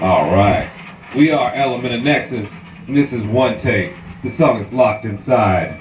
Alright. We are Element of Nexus, and this is OneTake. The song is Locked Inside.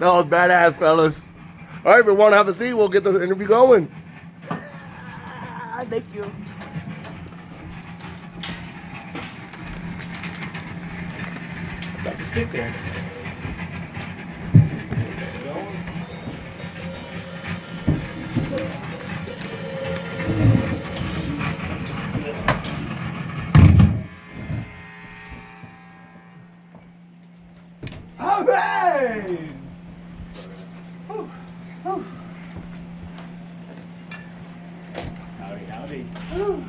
That was badass, fellas. All right, everyone, have a seat. We'll get the interview going. Thank you. Got the stick there. All right. Whew. Whew. Howdy, howdy. Whew.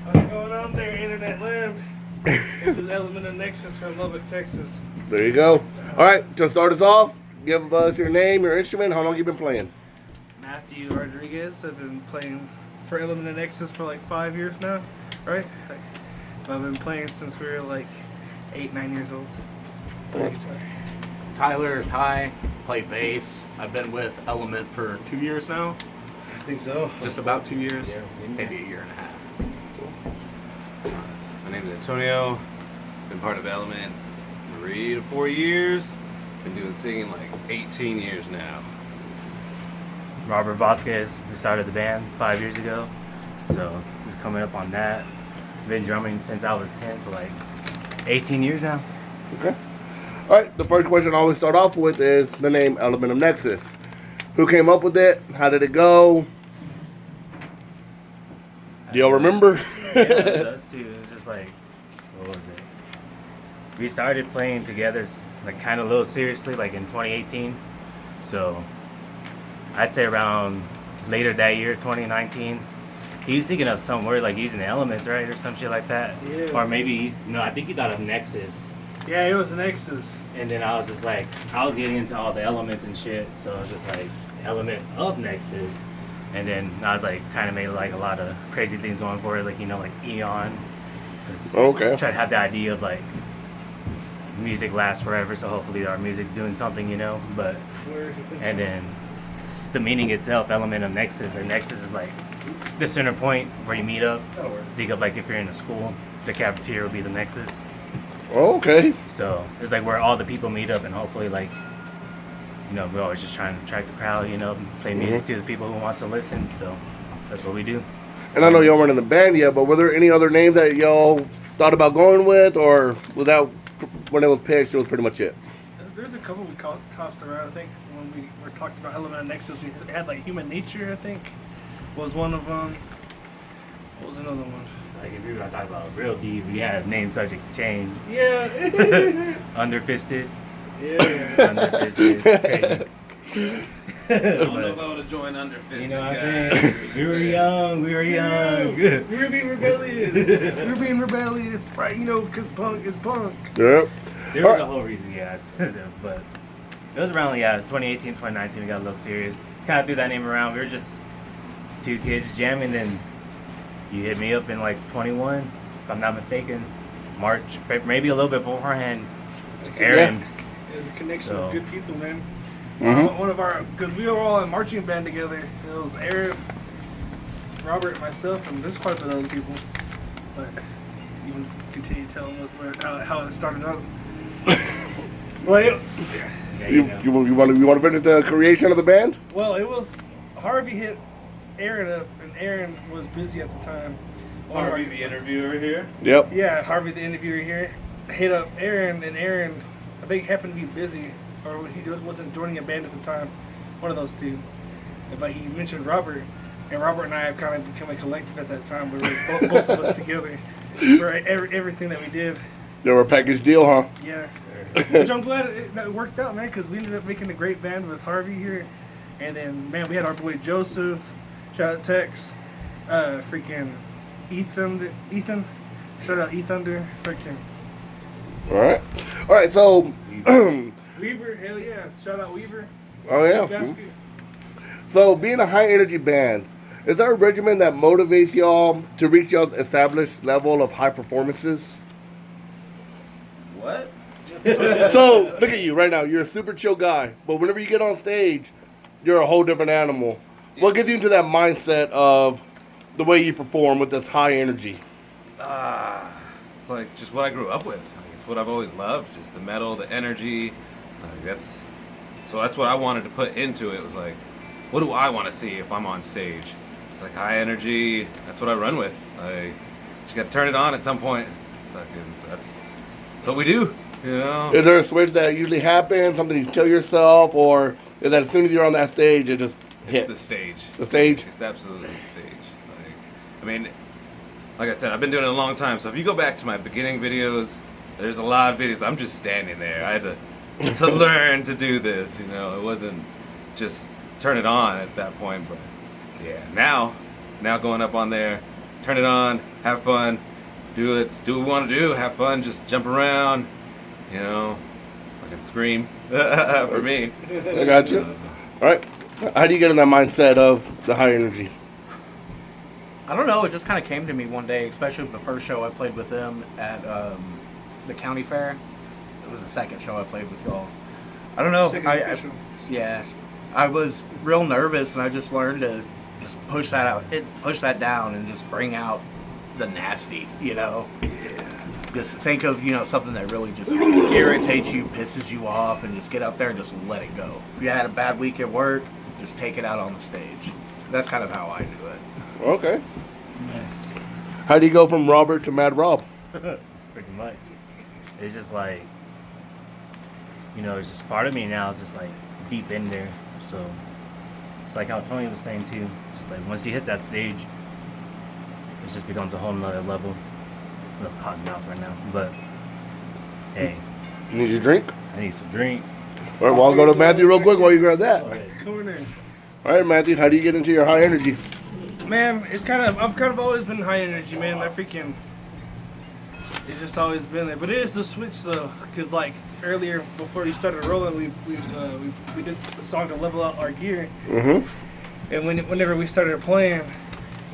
What's going on there, Internet Land? This is Element of Nexus from Lubbock, Texas. There you go. All right, to start us off, give us your name, your instrument, how long you been playing. Matthew Rodriguez. I've been playing for Element of Nexus for like 5 years now, right? I've been playing since we were like 8, 9 years old. Play guitar. Tyler, Ty, play bass. I've been with Element for 2 years now. I think so. Just about 2 years. Yeah. Maybe a year and a half. My name is Antonio. Been part of Element 3 to 4 years. Been doing singing like 18 years now. Robert Vasquez. We started the band 5 years ago, so we're coming up on that. Been drumming since I was 10, so like 18 years now. Okay. All right, the first question I always start off with is the name Element of Nexus. Who came up with it? How did it go? Do y'all remember? Yeah, it was us too. It was just like, what was it? we started playing together, like kind of a little seriously, like in 2018. So I'd say around later that year, 2019. He was thinking of some word like using the elements, right, or some shit like that. Yeah. Or maybe I think he thought of Nexus. Yeah, it was Nexus. And then I was just like, I was getting into all the elements and shit, so I was just like, element of Nexus. And then I was like, kind of made like a lot of crazy things going for it, like, like Eon. 'Cause Okay. try to have the idea of like, music lasts forever, so hopefully our music's doing something, But, and then the meaning itself, element of Nexus, or Nexus is like the center point where you meet up. Think of like if you're in a school, the cafeteria will be the Nexus. Okay. So it's like where all the people meet up, and hopefully, like, we're always just trying to attract the crowd, play music to the people who wants to listen. So that's what we do. And I know y'all weren't in the band yet, but were there any other names that y'all thought about going with, or was that when it was pitched, it was pretty much it? There's a couple we tossed around. I think when we were talking about Element of Nexus, we had like Human Nature, I think, was one of them. What was another one? Like if we were gonna talk about real deep, we had name subject to change. Yeah. Underfisted. Yeah. Underfisted. Crazy. I don't know if I would have joined Underfisted. You know what I'm saying? We were young. We were being rebellious. We were being rebellious, right? Because punk is punk. Yep. There was a whole reason, yeah. But it was around, 2018, 2019, we got a little serious. Kind of threw that name around. We were just two kids jamming, then you hit me up in like 21, if I'm not mistaken. March, maybe a little bit beforehand. Aaron. There's a connection So- with good people, man. Mhm. One of our, because we were all in marching band together. It was Aaron, Robert, and myself, and there's quite a bit of other people. But you want to continue telling how it started out? Well, Yeah, You want to finish the creation of the band? Well, it was Harvey hit Aaron up, and Aaron was busy at the time. Harvey, the interviewer here. Yep. Yeah, Harvey, the interviewer here, hit up Aaron, and Aaron, I think, happened to be busy, or he wasn't joining a band at the time. One of those two. But he mentioned Robert, and Robert and I have kind of become a collective at that time. We were both of us together for everything that we did. They were a package deal, huh? Yeah. Which I'm glad that worked out, man, because we ended up making a great band with Harvey here. And then, man, we had our boy Joseph, shout out Tex, freaking Ethan, shout out Ethunder, freaking All right. So, Weaver, hell yeah, shout out Weaver. oh yeah. Basket. So, being a high energy band, is there a regimen that motivates y'all to reach y'all's established level of high performances? What? So, look at you right now. You're a super chill guy, but whenever you get on stage, you're a whole different animal. What gets you into that mindset of the way you perform with this high energy? It's like just what I grew up with. Like, it's what I've always loved. Just the metal, the energy. That's what I wanted to put into it. It was like, what do I want to see if I'm on stage? It's like high energy. That's what I run with. I just got to turn it on at some point. So that's what we do. Is there a switch that usually happens, something you tell yourself, or is that as soon as you're on that stage, it just hits? It's the stage. The stage? It's absolutely the stage. Like I said, I've been doing it a long time. So if you go back to my beginning videos, there's a lot of videos. I'm just standing there. I had to learn to do this. It wasn't just turn it on at that point. But yeah, now going up on there, turn it on, have fun, do what we want to do, have fun, just jump around. I can scream for me. I got you. All right. How do you get in that mindset of the high energy? I don't know. It just kind of came to me one day, especially with the first show I played with them at the county fair. It was the second show I played with y'all. I don't know. Yeah, I was real nervous, and I just learned to just push that down, and just bring out the nasty. Just think of something that really just irritates you, pisses you off, and just get up there and just let it go. If you had a bad week at work, just take it out on the stage. That's kind of how I do it. Okay. Nice. How do you go from Robert to Mad Rob? Pretty much. It's just like, it's just part of me now. It's just like deep in there. So it's like how Tony was saying too. Just like once you hit that stage, it just becomes a whole nother level. I'm a little cotton mouth right now, but hey, You need your drink? I need some drink. All right, well, I'll go to Matthew real quick while you grab that. Corner. All right, Matthew, how do you get into your high energy? Man, I've kind of always been high energy, man. It's just always been there. But it is the switch though, because like earlier before you started rolling, we did the song to level out our gear. Mm-hmm. And whenever we started playing,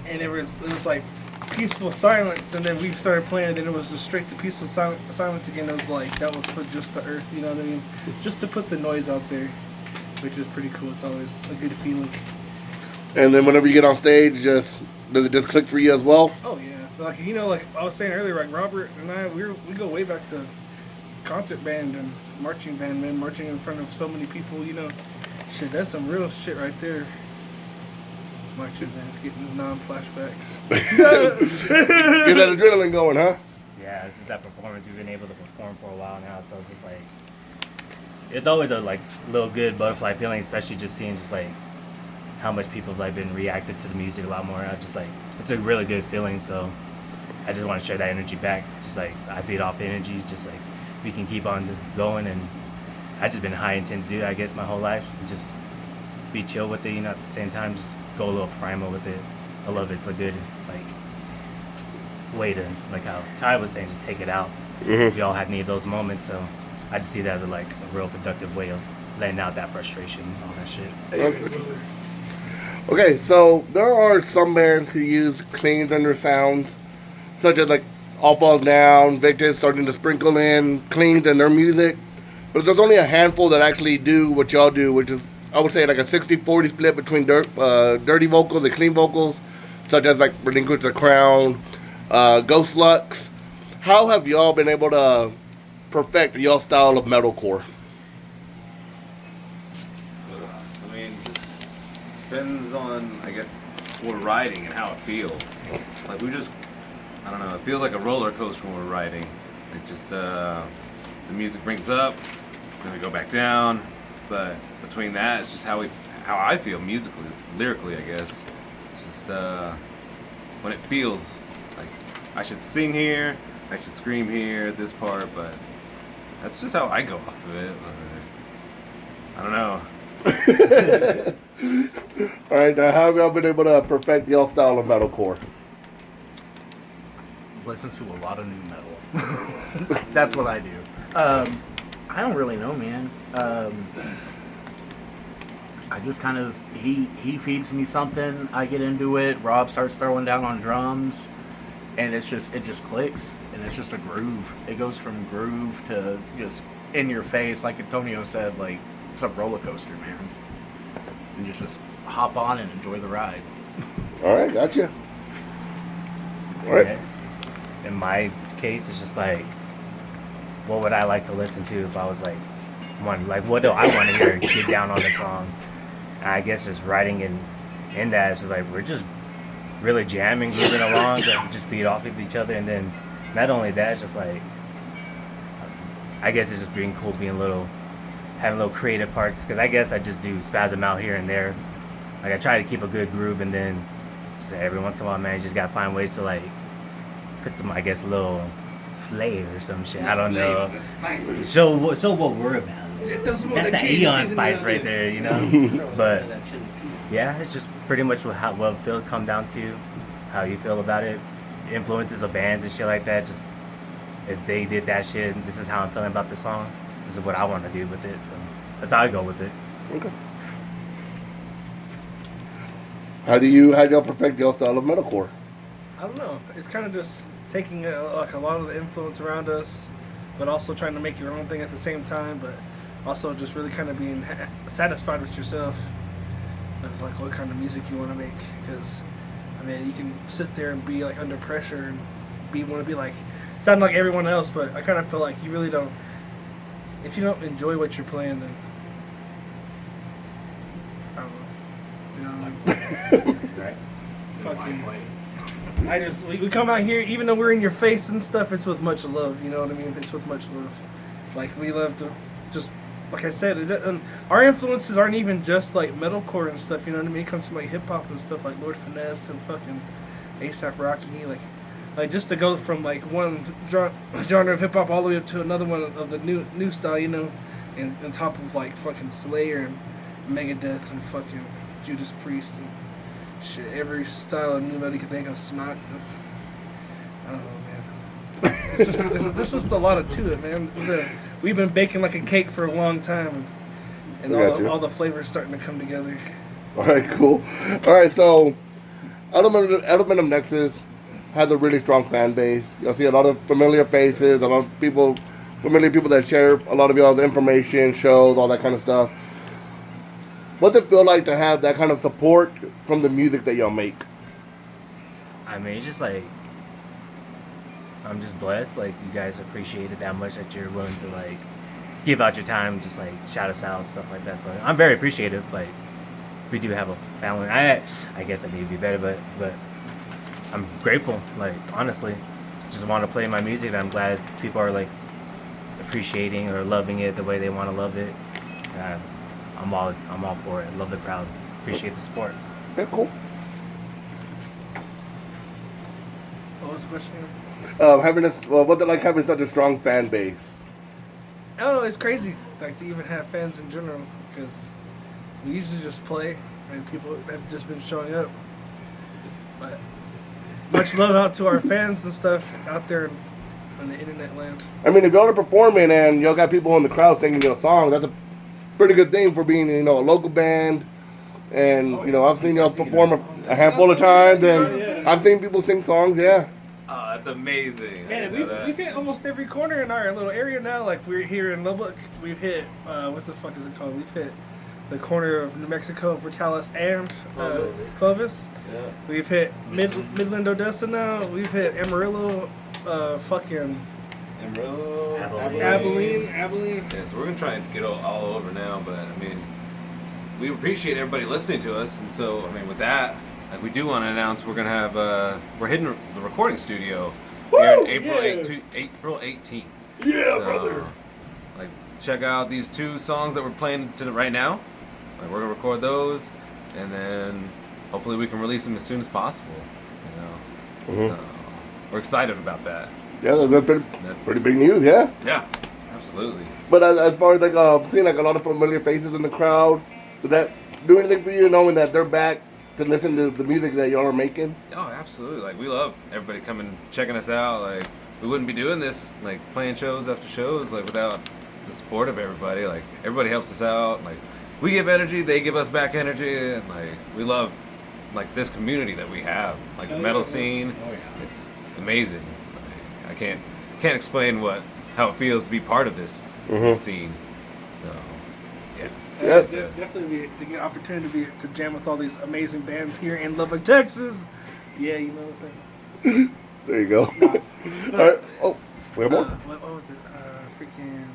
and it was like peaceful silence, and then we started playing, and then it was just straight to peaceful silence again. It was like that was for just the earth, you know what I mean? Just to put the noise out there, which is pretty cool. It's always a good feeling. And then whenever you get on stage, does it just click for you as well? Oh yeah, like like I was saying earlier, like Robert and I, we go way back to concert band and marching band, man, marching in front of so many people, you know. Shit, that's some real shit right there. Marching band, getting non-flashbacks. Get that adrenaline going, huh? Yeah, it's just that performance. We've been able to perform for a while now, so it's just like it's always a like little good butterfly feeling, especially just seeing just like how much people have like been reactive to the music a lot more. I just like it's a really good feeling. So I just want to share that energy back. Just like I feed off the energy, just like we can keep on going. And I just been a high intense dude, I guess, my whole life. Just be chill with it, you know. At the same time, just go a little primal with it. I love it. It's a good like way to, like how Ty was saying, just take it out. Mm-hmm. We all had need those moments, so I just see that as a real productive way of letting out that frustration and all that shit. Okay, so there are some bands who use cleans in their sounds, such as like All Falls Down, Victus starting to sprinkle in cleans in their music. But there's only a handful that actually do what y'all do, which is, I would say, like a 60-40 split between dirty vocals and clean vocals, such as like Relinquish the Crown, Ghost Lux. How have y'all been able to perfect y'all style of metalcore? I mean, just depends on, I guess, what we're riding and how it feels. Like I don't know, it feels like a roller coaster when we're riding. Like just, the music brings up, then we go back down. But between that, it's just how I feel musically, lyrically, I guess. It's just, when it feels like I should sing here, I should scream here, this part, but that's just how I go off of it. I don't know. All right, now how have y'all been able to perfect y'all style of metalcore? Listen to a lot of new metal. That's what I do. I don't really know, man. I just kind of he feeds me something, I get into it. Rob starts throwing down on drums, and it just clicks, and it's just a groove. It goes from groove to just in your face, like Antonio said, like it's a roller coaster, man. And just hop on and enjoy the ride. All right, gotcha. All right. In my case, it's just like, what would I like to listen to if I was like, what do I want to hear? Get down on the song. And I guess just writing in that, it's just like we're just really jamming, moving along, just feed off of each other, and then not only that, it's just like, I guess it's just being cool, having little creative parts, because I guess I just do spasm out here and there. Like I try to keep a good groove, and then just every once in a while, man, you just gotta find ways to like put some, I guess, little flavor or some shit. I don't know. Show what we're about. That's the Eon spice right there, you know. But yeah, it's just pretty much what Phil come down to, how you feel about it, influences of bands and shit like that. Just if they did that shit, this is how I'm feeling about the song. This is what I want to do with it. So that's how I go with it. Okay. How do y'all perfect your style of metalcore? I don't know. It's kind of just taking like a lot of the influence around us, but also trying to make your own thing at the same time, but also just really kind of being satisfied with yourself of like what kind of music you want to make. Because I mean, you can sit there and be like under pressure and want to be like sound like everyone else, but I kind of feel like you really don't. If you don't enjoy what you're playing, then I don't know. You know, Right. fucking. We come out here, even though we're in your face and stuff, it's with much love, you know what I mean? It's with much love. Like, we love to just, like I said, and our influences aren't even just like metalcore and stuff, you know what I mean? It comes from like hip hop and stuff like Lord Finesse and fucking A$AP Rocky. Like, Like just to go from like one genre of hip hop all the way up to another one of the new style, you know, and on top of like fucking Slayer and Megadeth and fucking Judas Priest and shit, every style of new metal you can think of. Snot. I don't know, man. It's just, there's just a lot to it, man. We've been baking like a cake for a long time, and all the flavors starting to come together. All right, cool. All right, so Element of Nexus has a really strong fan base. You'll see a lot of familiar faces, a lot of familiar people that share a lot of y'all's information, shows, all that kind of stuff. What's it feel like to have that kind of support from the music that y'all make? I mean, it's just like, I'm just blessed. Like, you guys appreciate it that much that you're willing to, like, give out your time, just, like, shout us out and stuff like that. So I'm very appreciative. Like, we do have a family. I guess I need to be better, but I'm grateful. Like, honestly, just want to play my music. And I'm glad people are, like, appreciating or loving it the way they want to love it. I'm all for it. Love the crowd. Appreciate the support. Yeah, cool. What was the question? What's it like having such a strong fan base? I don't know. It's crazy, like to even have fans in general, because we usually just play, and people have just been showing up. But much love out to our fans and stuff out there in the internet land. I mean, if y'all are performing and y'all got people in the crowd singing your song, that's a pretty good thing for being, a local band. And, I've seen y'all perform a handful of times, and I've seen people sing songs, yeah. Oh, that's amazing. Man, we've hit almost every corner in our little area now. Like, we're here in Lubbock. We've hit, what the fuck is it called? We've hit the corner of New Mexico, Brutalis, and Clovis. Yeah. We've hit Midland, Odessa now. We've hit Amarillo, fucking Amarillo, Abilene. Yeah, so we're gonna try and get all over now, but I mean, we appreciate everybody listening to us, and so I mean, with that, we do want to announce we're gonna have we're hitting the recording studio here in April 18th. Yeah, So, brother. Like, check out these 2 songs that we're playing right now. Like, we're gonna record those, and then hopefully we can release them as soon as possible. So, we're excited about that. Yeah, that's pretty big news, yeah. Yeah, absolutely. But as far as seeing like a lot of familiar faces in the crowd, does that do anything for you, knowing that they're back to listen to the music that y'all are making? Oh, absolutely. Like, we love everybody coming, checking us out. Like, we wouldn't be doing this, like, playing shows after shows, like, without the support of everybody. Like, everybody helps us out. Like, we give energy, they give us back energy, and, like, we love, like, this community that we have. Like, the metal scene. Oh, yeah. It's amazing. Like, I can't explain how it feels to be part of this scene. So, yeah. Yeah. Definitely to get an opportunity to jam with all these amazing bands here in Lubbock, Texas. Yeah, you know what I'm saying? There you go. All right. Oh, we have more? What was it? Freaking.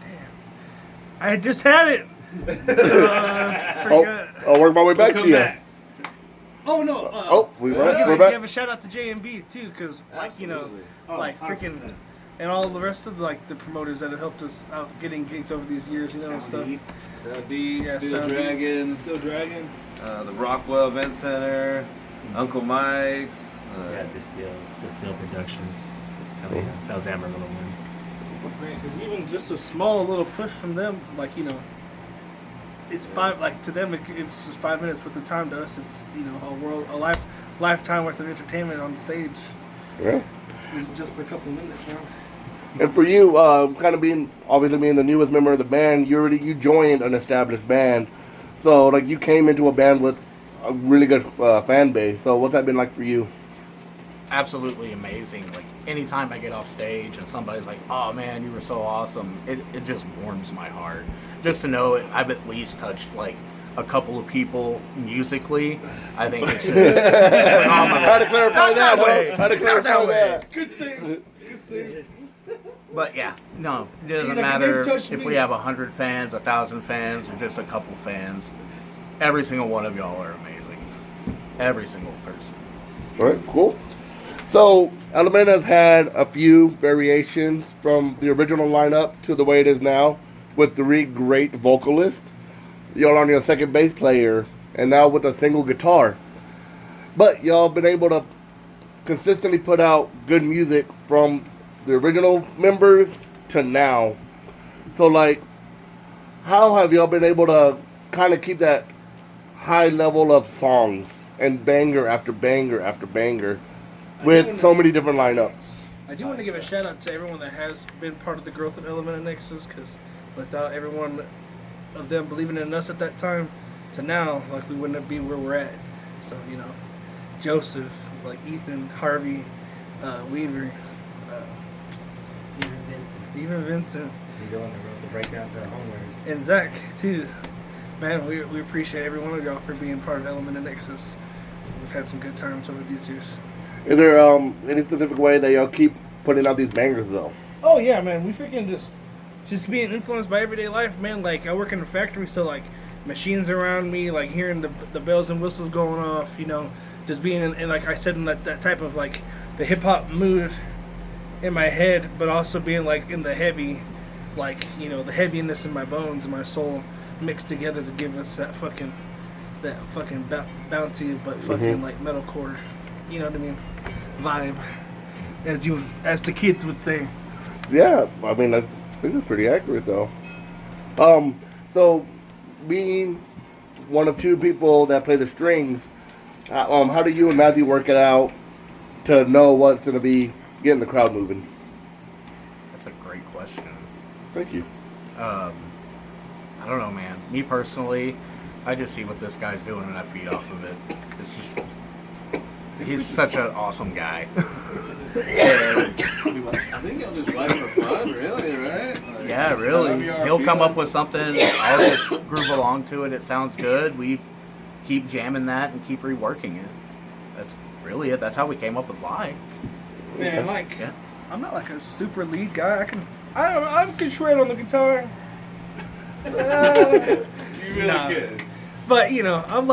Damn. I just had it. Forgot. I'll work my way back to you. back. Oh no. We're Give back. a shout out to JMB too, because like Absolutely. like freaking, and all the rest of like the promoters that have helped us out getting gigs over these years, and stuff. Sound Deep, Yeah, Steel Sound Deep. Dragon. Still Dragon. The Rockwell Event Center, Uncle Mike's. Yeah, Distill Productions. Hell yeah, that was Amarillo one. Because even just a small little push from them, like it's to them it's just 5 minutes worth of time. To us, it's a lifetime worth of entertainment on stage. Yeah. Just for a couple of minutes now. And for you, kind of being the newest member of the band, you joined an established band, so like you came into a band with a really good fan base. So what's that been like for you? Absolutely amazing. Like, anytime I get off stage and somebody's like, "Oh man, you were so awesome," it just warms my heart. Just to know I've at least touched like a couple of people musically. I think it's just phenomenal. Try to clarify Not that. that way. Try to Not clarify that way. that. Good sing. Good sing. But yeah, no, it doesn't He's like, matter "They've touched if me." we have 100 fans, 1,000 fans, or just a couple fans. Every single one of y'all are amazing. Every single person. All right, cool. So Element has had a few variations from the original lineup to the way it is now, with 3 great vocalists. Y'all on your second bass player, and now with a single guitar. But y'all been able to consistently put out good music from the original members to now. So like, how have y'all been able to kind of keep that high level of songs and banger after banger after banger with so many different lineups? I do want to give a shout out to everyone that has been part of the growth of Element of Nexus, because without everyone of them believing in us at that time to now, like, we wouldn't be where we're at. So, you know, Joseph, like Ethan, Harvey, Weaver, even Vincent. He's the one that wrote the breakdown to the homework. And Zach, too. Man, we appreciate every one of y'all for being part of Element of Nexus. We've had some good times over these years. Is there any specific way that y'all keep putting out these bangers though? Oh yeah, man, we freaking just being influenced by everyday life, man. Like, I work in a factory, so like machines around me, like hearing the bells and whistles going off, you know, just being in like I said, in that type of like the hip hop mood in my head, but also being like in the heavy, like, you know, the heaviness in my bones and my soul mixed together to give us that fucking bouncy but fucking like metalcore, you know what I mean, vibe, as the kids would say. Yeah, I mean, this is pretty accurate though. So being one of two people that play the strings, how do you and Matthew work it out to know what's going to be getting the crowd moving? That's a great question. Thank you. I don't know, man. Me personally, I just see what this guy's doing and I feed off of it. It's just, he's such an awesome guy. I think y'all just write for fun, really, right? Like, Yeah, really. He'll come up with something, I'll just groove along to it. It sounds good. We keep jamming that and keep reworking it. That's really it. That's how we came up with Lie. Man, like, Yeah. I'm not like a super lead guy. I can shred on the guitar. You really Nah. could. But, you know, I'm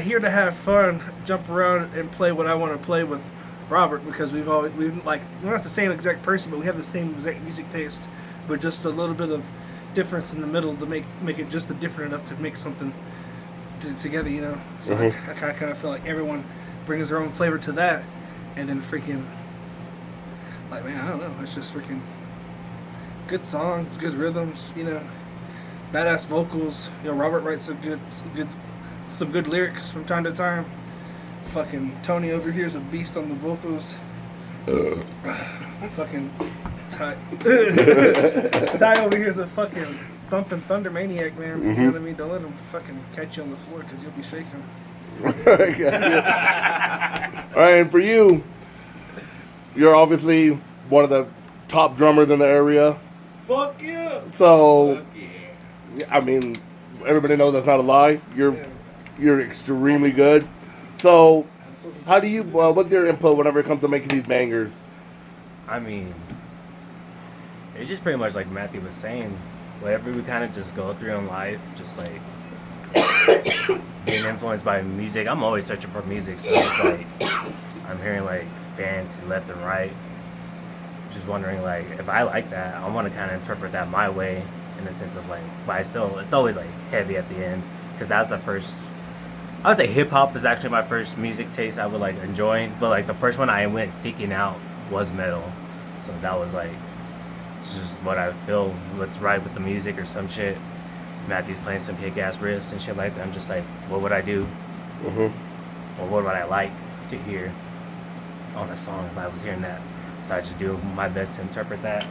here to have fun, jump around and play what I want to play with Robert, because we're not the same exact person, but we have the same exact music taste, but just a little bit of difference in the middle to make it just different enough to make something together, you know. So I kind of feel like everyone brings their own flavor to that, and then freaking, like, man, I don't know, it's just freaking good songs, good rhythms, you know, badass vocals. You know, Robert writes some good lyrics from time to time. Fucking Tony over here is a beast on the vocals. Fucking Ty. Ty over here is a fucking thumping thunder maniac, man. You know what I mean? Don't let him fucking catch you on the floor, because you'll be shaking. All right, and for you, you're obviously one of the top drummers in the area. Fuck yeah! So, I mean, everybody knows that's not a lie. You're extremely good. So, how do you? What's your input whenever it comes to making these bangers? I mean, it's just pretty much like Matthew was saying. Whatever we kind of just go through in life, just like being influenced by music. I'm always searching for music, so it's like I'm hearing like bands left and right. Just wondering, like, if I like that, I want to kind of interpret that my way, in the sense of like, but it's always like heavy at the end, because that's the first. I would say hip hop is actually my first music taste I would like enjoying, but like the first one I went seeking out was metal, so that was like, it's just what I feel what's right with the music or some shit. Matthew's playing some kick-ass riffs and shit like that. I'm just like, what would I do? Or what would I like to hear on a song if I was hearing that? So I just do my best to interpret that.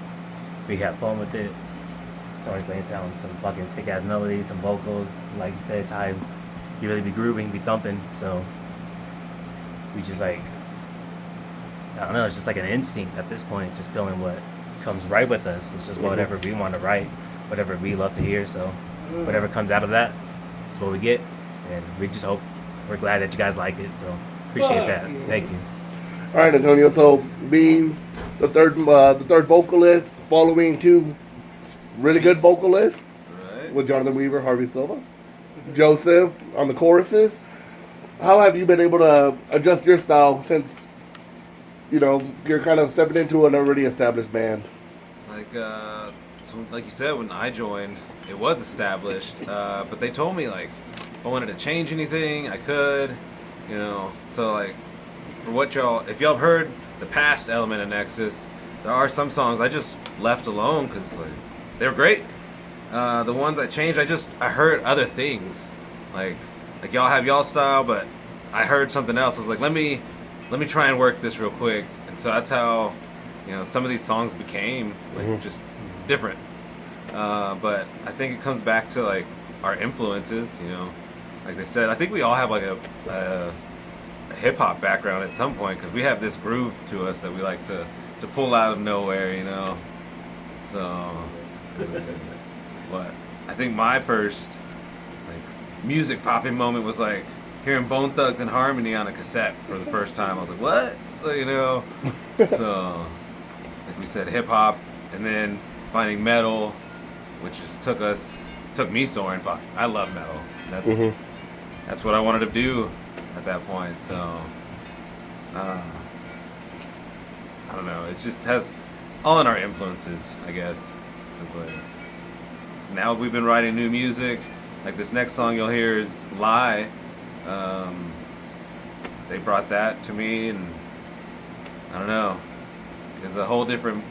We have fun with it. Tony's playing some fucking sick-ass melodies, some vocals. Like you said, Ty, you really be grooving, be thumping. So we just like, I don't know, it's just like an instinct at this point, just feeling what comes right with us. It's just whatever we want to write, whatever we love to hear. So whatever comes out of that, that's what we get. And we just hope, we're glad that you guys like it. So appreciate that. Thank you. All right, Antonio. So, being the third vocalist, following two really good vocalists, Right. with Jonathan Weaver, Harvey Silva, Joseph on the choruses. How have you been able to adjust your style since, you know, you're kind of stepping into an already established band? Like you said, when I joined, it was established, but they told me, like, if I wanted to change anything, I could, you know, so, like, for what y'all, if y'all have heard the past Element of Nexus, there are some songs I just left alone because like they're great. The ones I changed, I heard other things, like y'all have y'all style, but I heard something else. I was like, let me try and work this real quick, and so that's how, some of these songs became like just different. But I think it comes back to like our influences, like they said. I think we all have like a hip hop background at some point because we have this groove to us that we like to pull out of nowhere, So, but I think my first like music popping moment was like hearing Bone Thugs and Harmony on a cassette for the first time. I was like, what? So, like we said, hip hop, and then finding metal, which just took me soaring. But I love metal. That's what I wanted to do at that point. So, I don't know. It just has all in our influences, I guess. 'Cause like now we've been writing new music. Like this next song you'll hear is Lie. They brought that to me, and I don't know. It's a whole different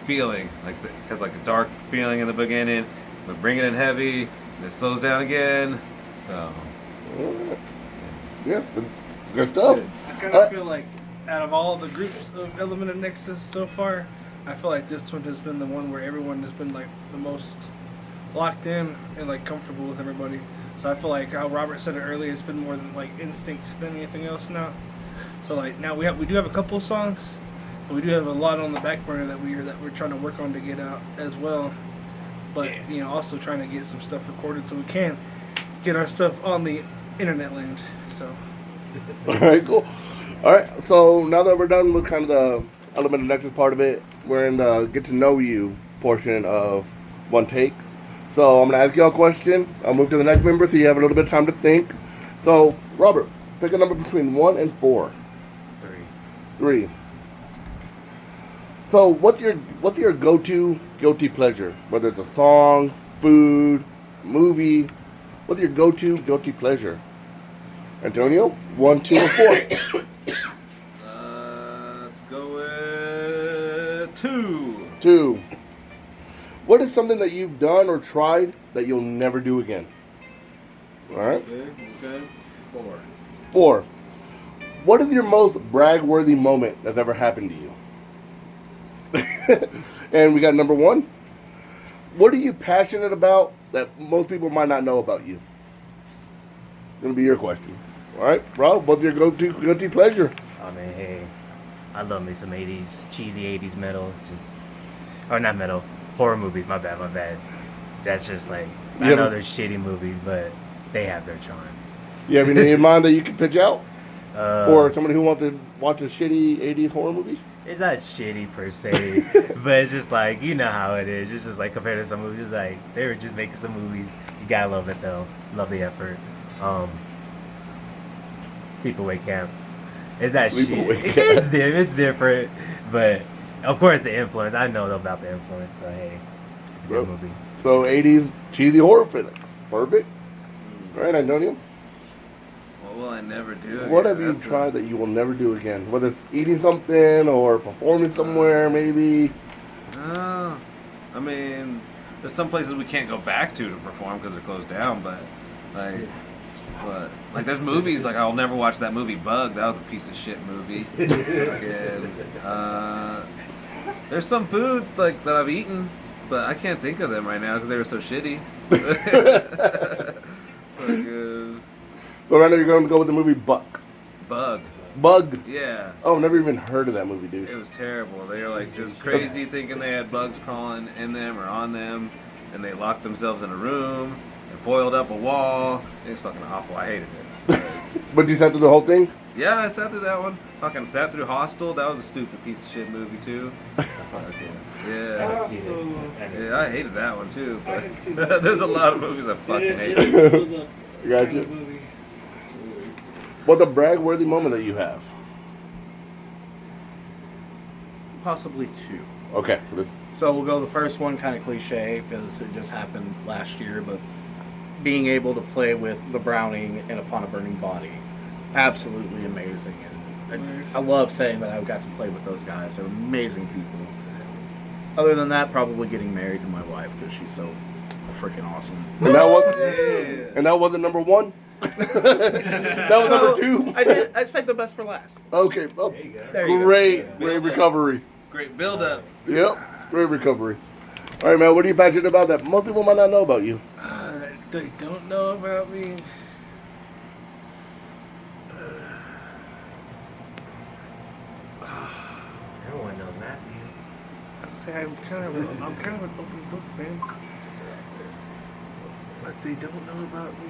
feeling. Like it has like a dark feeling in the beginning, but bring it in heavy, and it slows down again. So yeah, good stuff. I kind of feel like out of all the groups of Element of Nexus so far, I feel like this one has been the one where everyone has been like the most locked in and like comfortable with everybody. So I feel like how Robert said it earlier, it's been more than like instinct than anything else now. So like now we do have a couple of songs, but we do have a lot on the back burner that we're trying to work on to get out as well. But also trying to get some stuff recorded so we can get our stuff on the internet land. So. All right, cool. All right, so now that we're done with kind of the Element of Nexus part of it, we're in the get to know you portion of OneTake. So I'm going to ask y'all a question. I'll move to the next member so you have a little bit of time to think. So, Robert, pick a number between 1 and 4. 3. So what's your go-to guilty pleasure? Whether it's a song, food, movie, what's your go-to guilty pleasure? Antonio, 1, 2, or 4? Let's go with 2. 2. What is something that you've done or tried that you'll never do again? All right. Okay. 4. 4. What is your most brag-worthy moment that's ever happened to you? And we got number 1. What are you passionate about that most people might not know about you? Gonna be your question. All right, Rob, what's your go-to guilty pleasure? I mean, hey, I love me some 80s, cheesy 80s metal. Or not metal, horror movies, my bad. That's just like, I know they're shitty movies, but they have their charm. You have any in mind that you can pitch out? For somebody who wants to watch a shitty 80s horror movie? It's not shitty per se, but it's just like, you know how it is. It's just like compared to some movies, like they were just making some movies. You gotta love it though. Love the effort. Sleepaway Camp. Is that shit? It's different, but of course the influence. I know about the influence. So hey, it's a good movie. So 80s cheesy horror flicks. Perfect. Right, Antonio? What will I never do again? What have you tried that you will never do again? Whether it's eating something or performing somewhere, maybe. I mean, there's some places we can't go back to perform because they're closed down. But there's movies like I'll never watch that movie Bug. That was a piece of shit movie. There's some foods like that I've eaten, but I can't think of them right now because they were so shitty. So right now you're going to go with the movie Bug. Bug? Yeah. Oh, never even heard of that movie, dude. It was terrible. They were like just crazy thinking they had bugs crawling in them or on them, and they locked themselves in a room and foiled up a wall. It was fucking awful. I hated it. But you sat through the whole thing? Yeah, I sat through that one. Fucking sat through Hostel. That was a stupid piece of shit movie too. Yeah. Yeah, I hated that one too. But there's a lot of movies I fucking hate. Gotcha. What's a brag-worthy moment that you have? Possibly 2. Okay. So we'll go the first one, kind of cliche, because it just happened last year, but being able to play with the Browning and Upon a Burning Body, absolutely amazing. And I love saying that I got to play with those guys. They're amazing people. Other than that, probably getting married to my wife because she's so freaking awesome. And that wasn't number one? That was number two? I saved the best for last. Okay. Oh, There you go. There you go. great recovery. Great build up. Yep, great recovery. All right, man, what are you passionate about that most people might not know about you? They don't know about me. Everyone knows Matthew. Say I'm kind of an open book, man. What they don't know about me.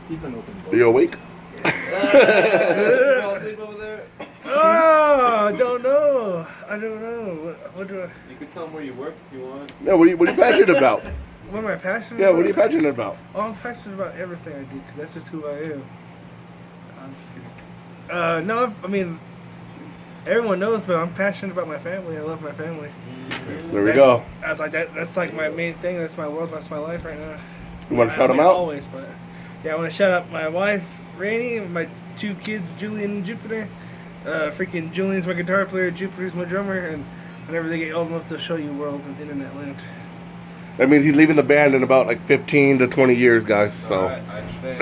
He's an open book. Are you awake? Fall asleep over there. Oh, I don't know. I don't know. What do I? You can tell them where you work if you want. Yeah, what are you passionate about? What am I passionate Yeah, about? what are you passionate about? Oh, I'm passionate about everything I do because that's just who I am. I'm just kidding. No, I mean, everyone knows, but I'm passionate about my family. I love my family. There we go. That's like that. That's like my main thing. That's my world. That's my life right now. You want to shout I them mean, out? Always, but yeah, I want to shout out my wife, Rainey, and my 2 kids, Julian and Jupiter. Freaking Julian's my guitar player, Jupiter's my drummer, and whenever they get old enough to show you worlds and internet land. That means he's leaving the band in about like 15 to 20 years, guys. So. Alright, I understand.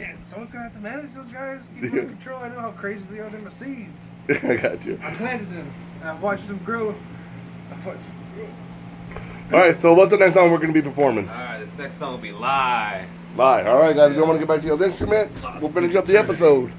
Yeah, someone's gonna have to manage those guys, keep them in control. I know how crazy they are. They're my seeds. I got you. I planted them. I've watched them grow. All right, so what's the next song we're going to be performing? Alright, this next song will be Lie. Bye. All right, guys, if you want to get back to your instruments, we'll finish up the episode.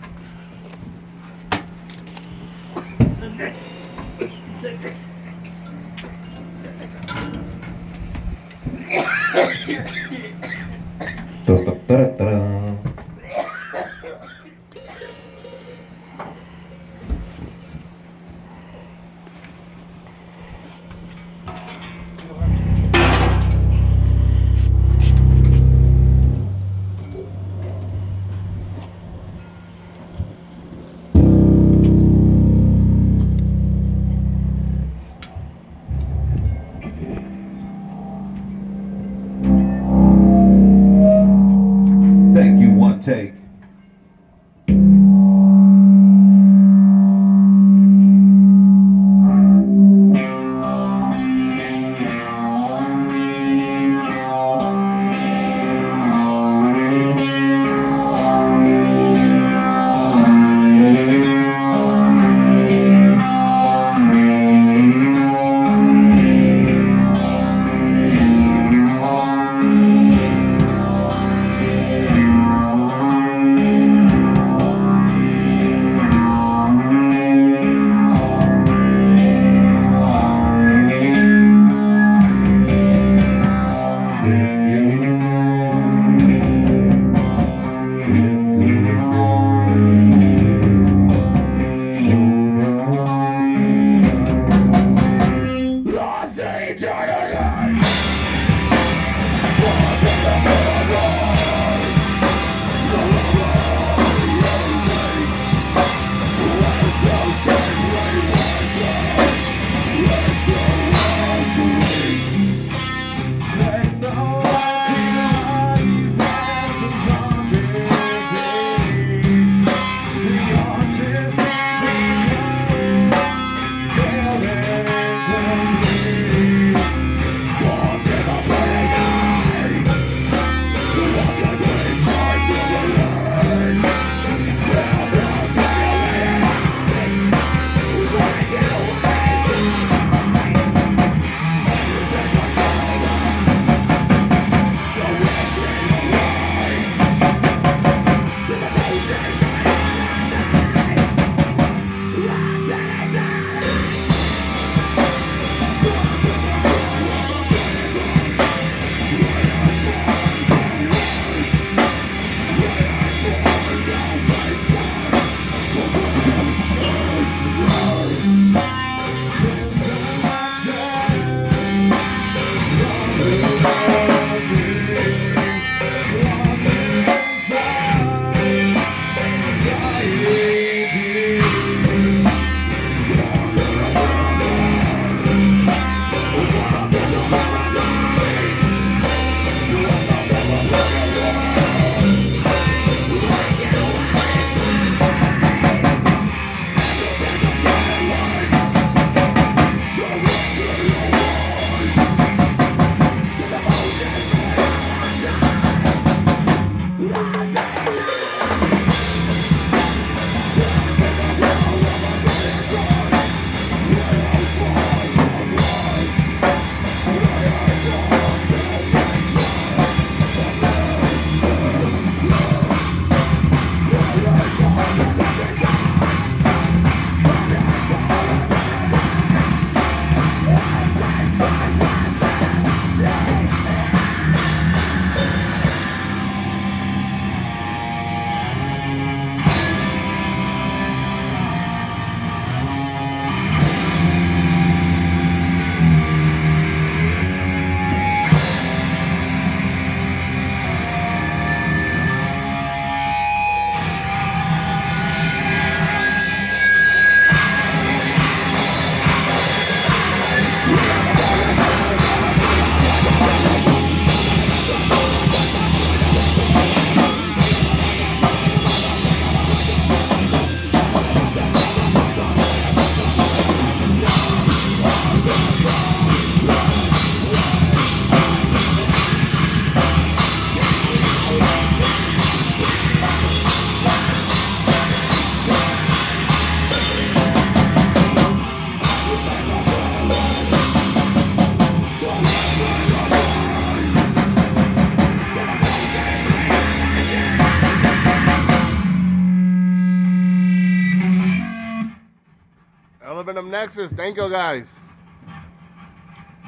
Aluminum Nexus. Thank you, guys.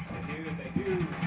Thank you.